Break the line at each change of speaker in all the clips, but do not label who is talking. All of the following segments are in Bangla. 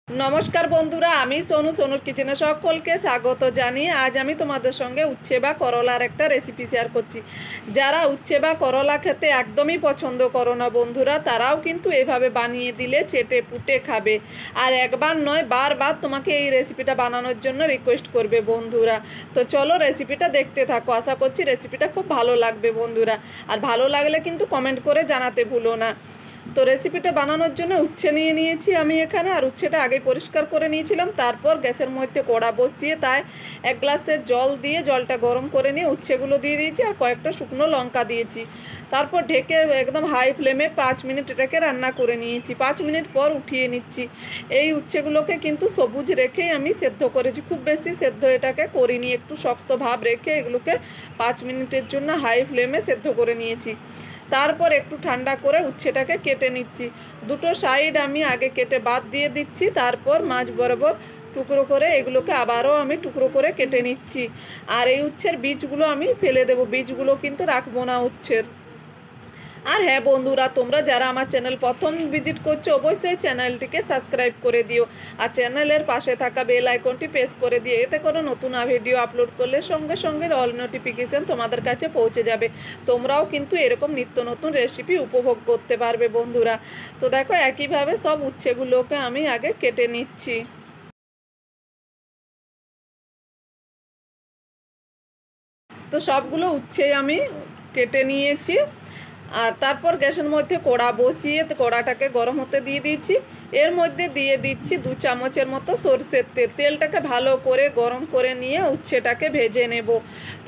নমস্কার বন্ধুরা, আমি সোনুর কিচেনে সকলকে স্বাগত জানিয়ে আজ আমি তোমাদের সঙ্গে উচ্ছে বা করলার একটা রেসিপি শেয়ার করছি। যারা উচ্ছে বা করলা খেতে একদমই পছন্দ করো না বন্ধুরা, তারাও কিন্তু এভাবে বানিয়ে দিলে চেটে পুটে খাবে। আর একবার নয়, বারবার তোমাকে এই রেসিপিটা বানানোর জন্য রিকোয়েস্ট করবে বন্ধুরা। তো চলো রেসিপিটা দেখতে থাকো, আশা করছি রেসিপিটা খুব ভালো লাগবে বন্ধুরা। আর ভালো লাগলে কিন্তু কমেন্ট করে জানাতে ভুলো না। তো রেসিপিটা বানানোর জন্য উচ্ছে নিয়ে নিয়েছি আমি এখানে, আর উচ্ছেটা আগে পরিষ্কার করে নিয়েছিলাম। তারপর গ্যাসের মধ্যে কড়া বসিয়ে তাই 1 গ্লাসের জল দিয়ে জলটা গরম করে নিয়ে উচ্ছেগুলো দিয়ে দিয়েছি আর কয়েকটা শুকনো লঙ্কা দিয়েছি। তারপর ঢেকে একদম হাই ফ্লেমে 5 মিনিট এটাকে রান্না করে নিয়েছি। 5 মিনিট পর উঠিয়ে নিচ্ছি। এই উচ্ছেগুলোকে কিন্তু সবুজ রেখেই আমি সেদ্ধ করেছি, খুব বেশি সেদ্ধ এটাকে করিনি, একটু শক্ত ভাব রেখে এগুলোকে 5 মিনিটের জন্য হাই ফ্লেমে সেদ্ধ করে নিয়েছি। তারপর একটু ঠান্ডা করে উচ্ছেটাকে কেটে নিচ্ছি। দুটো সাইড আমি আগে কেটে বাদ দিয়ে দিচ্ছি, তারপর মাঝ বরাবর টুকরো করে এগুলোকে আবারও আমি টুকরো করে কেটে নিচ্ছি। আর এই উচ্ছের বীজগুলো আমি ফেলে দেবো, বীজগুলো কিন্তু রাখবো না উচ্ছের। আর হ্যাঁ বন্ধুরা, তোমরা যারা আমার চ্যানেল প্রথম ভিজিট করছো অবশ্যই চ্যানেলটিকে সাবস্ক্রাইব করে দিও আর চ্যানেলের পাশে থাকা বেল আইকনটি প্রেস করে দিও। এতে করে নতুন ভিডিও আপলোড করলে সঙ্গে সঙ্গে অল নোটিফিকেশান তোমাদের কাছে পৌঁছে যাবে। তোমরাও কিন্তু এরকম নিত্য নতুন রেসিপি উপভোগ করতে পারবে বন্ধুরা। তো দেখো একইভাবে সব উচ্ছেগুলোকে আমি আগে কেটে নিচ্ছি। তো সবগুলো উচ্ছে আমি কেটে নিয়েছি। আর তারপর গ্যাসের মধ্যে কড়া বসিয়ে কড়াটাকে গরম হতে দিয়ে দিচ্ছি। এর মধ্যে দিয়ে দিচ্ছি 2 চামচের মতো সরষের তেল। তেলটাকে ভালো করে গরম করে নিয়ে উচ্ছেটাকে ভেজে নেব।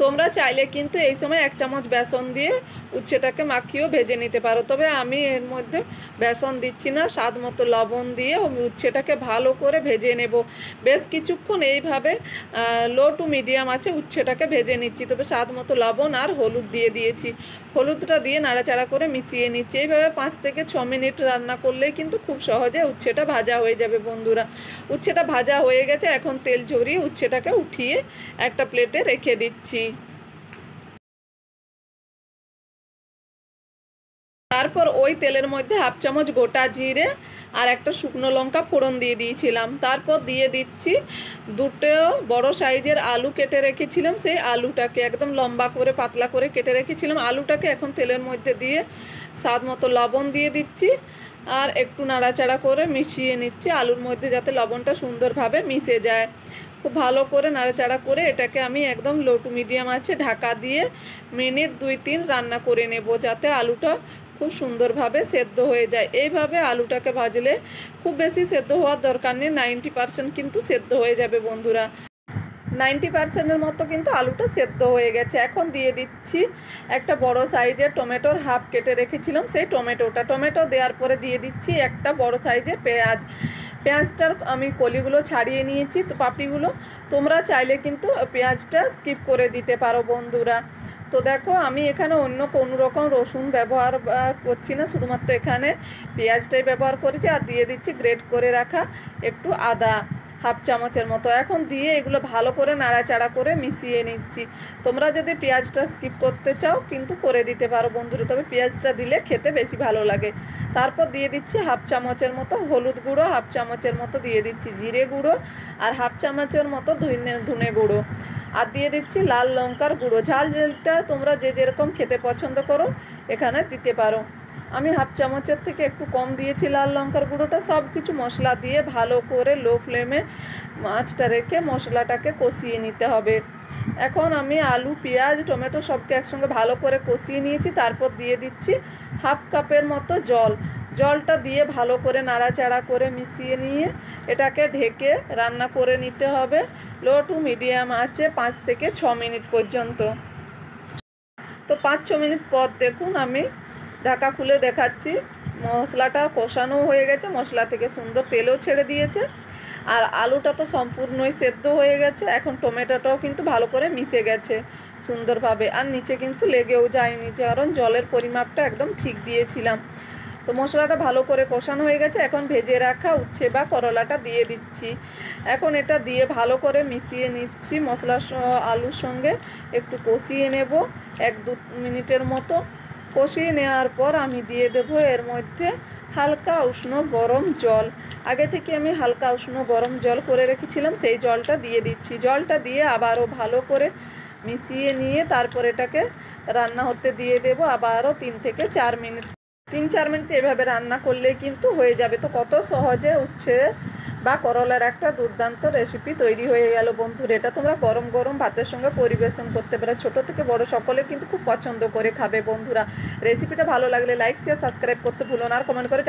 তোমরা চাইলে কিন্তু এই সময় 1 চামচ বেসন দিয়ে উচ্ছেটাকে মাখিয়েও ভেজে নিতে পারো, তবে আমি এর মধ্যে বেসন দিচ্ছি না। স্বাদ মতো লবণ দিয়ে উচ্ছেটাকে ভালো করে ভেজে নেব। বেশ কিছুক্ষণ এইভাবে লো টু মিডিয়াম আছে উচ্ছেটাকে ভেজে নিচ্ছি। তবে স্বাদ মতো লবণ আর হলুদ দিয়ে দিয়েছি। হলুদটা দিয়ে নাড়াচাড়া করে মিশিয়ে নিচ্ছি। এইভাবে 5 থেকে 6 মিনিট রান্না করলেই কিন্তু খুব সহজে উচ্ছেটা ভাজা হয়ে যাবে বন্ধুরা। উচ্ছেটা ভাজা হয়ে গেছে, এখন তেল ঝরিয়ে উচ্ছেটাকে উঠিয়ে একটা প্লেটে রেখে দিচ্ছি। তারপর ওই তেলের মধ্যে 1/2 চামচ গোটা জিরে আর একটা শুকনো লঙ্কা ফোড়ন দিয়ে দিয়েছিলাম। তারপর দিয়ে দিচ্ছি 2টো বড় সাইজের আলু কেটে রেখেছিলাম। সেই আলুটাকে একদম লম্বা করে পাতলা করে কেটে রেখেছিলাম। আলুটাকে এখন তেলের মধ্যে দিয়ে স্বাদ মতো লবণ দিয়ে দিচ্ছি আর একটু নাড়াচাড়া করে মিশিয়ে নিচ্ছি, আলুর মধ্যে যাতে লবণটা সুন্দরভাবে মিশে যায়। খুব ভালো করে নাড়াচাড়া করে এটাকে আমি একদম লো টু মিডিয়াম আছে ঢাকা দিয়ে মিনিট 2-3 রান্না করে নেব, যাতে আলুটা খুব সুন্দরভাবে সেদ্ধ হয়ে যায়। এইভাবে আলুটাকে ভাজলে খুব বেশি সেদ্ধ হওয়ার দরকার নেই, 90% কিন্তু সেদ্ধ হয়ে যাবে বন্ধুরা। 90%-এর মতো কিন্তু আলুটা সেদ্ধ হয়ে গেছে। এখন দিয়ে দিচ্ছি একটা বড় সাইজের টমেটোর হাফ কেটে রেখেছিলাম, সেই টমেটো দেওয়ার পরে দিয়ে দিচ্ছি একটা বড় সাইজের পেঁয়াজ। পেঁয়াজটার আমি কলিগুলো ছাড়িয়ে নিয়েছি, তো পাপড়িগুলো তোমরা চাইলে কিন্তু পেঁয়াজটা স্কিপ করে দিতে পারো বন্ধুরা। তো দেখো আমি এখানে অন্য কোনো রকম রসুন ব্যবহার করছি না, শুধুমাত্র এখানে পেঁয়াজটাই ব্যবহার করেছি। আর দিয়ে দিচ্ছি গ্রেট করে রাখা একটু আদা 1/2 চামচের মতো। এখন দিয়ে এগুলো ভালো করে নাড়াচাড়া করে মিশিয়ে নিচ্ছি। তোমরা যদি পেঁয়াজটা স্কিপ করতে চাও কিন্তু করে দিতে পারো বন্ধুরা, তবে পেঁয়াজটা দিলে খেতে বেশি ভালো লাগে। তারপর দিয়ে দিচ্ছি 1/2 চামচের মতো হলুদ গুঁড়ো, 1/2 চামচের মতো দিয়ে দিচ্ছি জিরে গুঁড়ো আর 1/2 চামচের মতো ধনে গুঁড়ো। আর দিয়ে দিচ্ছি লাল লঙ্কার গুঁড়ো। ঝালটা তোমরা যে যেরকম খেতে পছন্দ করো এখানে দিতে পারো। আমি 1/2 চামচের থেকে একটু কম দিয়েছি লাল লঙ্কার গুঁড়োটা। সব কিছু মশলা দিয়ে ভালো করে লো ফ্লেমে আঁচটা রেখে মশলাটাকে কষিয়ে নিতে হবে। এখন আমি আলু পেঁয়াজ টমেটো সবকে একসঙ্গে ভালো করে কষিয়ে নিয়েছি। তারপর দিয়ে দিচ্ছি 1/2 কাপের মতো জলটা দিয়ে ভালো করে নাড়াচাড়া করে মিশিয়ে নিয়ে এটাকে ঢেকে রান্না করে নিতে হবে লো টু মিডিয়াম আঁচে 5 থেকে 6 মিনিট পর্যন্ত। তো 5-6 মিনিট পর দেখুন আমি ঢাকা খুলে দেখাচ্ছি, মশলাটা কষানো হয়ে গেছে, মশলা থেকে সুন্দর তেলও ছেড়ে দিয়েছে আর আলুটা তো সম্পূর্ণই সেদ্ধ হয়ে গেছে। এখন টমেটোটাও কিন্তু ভালো করে মিশে গেছে সুন্দরভাবে, আর নিচে কিন্তু লেগেও যায়নি, কারণ জলের পরিমাপটা একদম ঠিক দিয়েছিলাম। তো মশলাটা ভালো করে কষানো হয়ে গেছে। এখন ভেজে রাখা উচ্ছে বা করলাটা দিয়ে দিচ্ছি। এখন এটা দিয়ে ভালো করে মিশিয়ে নিচ্ছি, মশলা আলুর সঙ্গে একটু কষিয়ে নেব 1-2 মিনিটের মতো। কষিয়ে নেওয়ার পর আমি দিয়ে দেবো এর মধ্যে হালকা উষ্ণ গরম জল। আগে থেকে আমি হালকা উষ্ণ গরম জল করে রেখেছিলাম, সেই জলটা দিয়ে দিচ্ছি। জলটা দিয়ে আবারও ভালো করে মিশিয়ে নিয়ে তারপর এটাকে রান্না হতে দিয়ে দেবো আবারও 3 থেকে 4 মিনিট। 3-4 মিনিট এভাবে রান্না করলেই কিন্তু হয়ে যাবে। তো কত সহজে উচ্ছে বা করলার একটা দুর্দান্ত রেসিপি তৈরি হয়ে গেল বন্ধুরা। এটা তোমরা গরম গরম ভাতের সঙ্গে পরিবেশন করতে পারো। ছোট থেকে বড় সকলে কিন্তু খুব পছন্দ করে খাবে বন্ধুরা। রেসিপিটা ভালো লাগলে লাইক শেয়ার সাবস্ক্রাইব করতে ভুলো না, আর কমেন্ট করে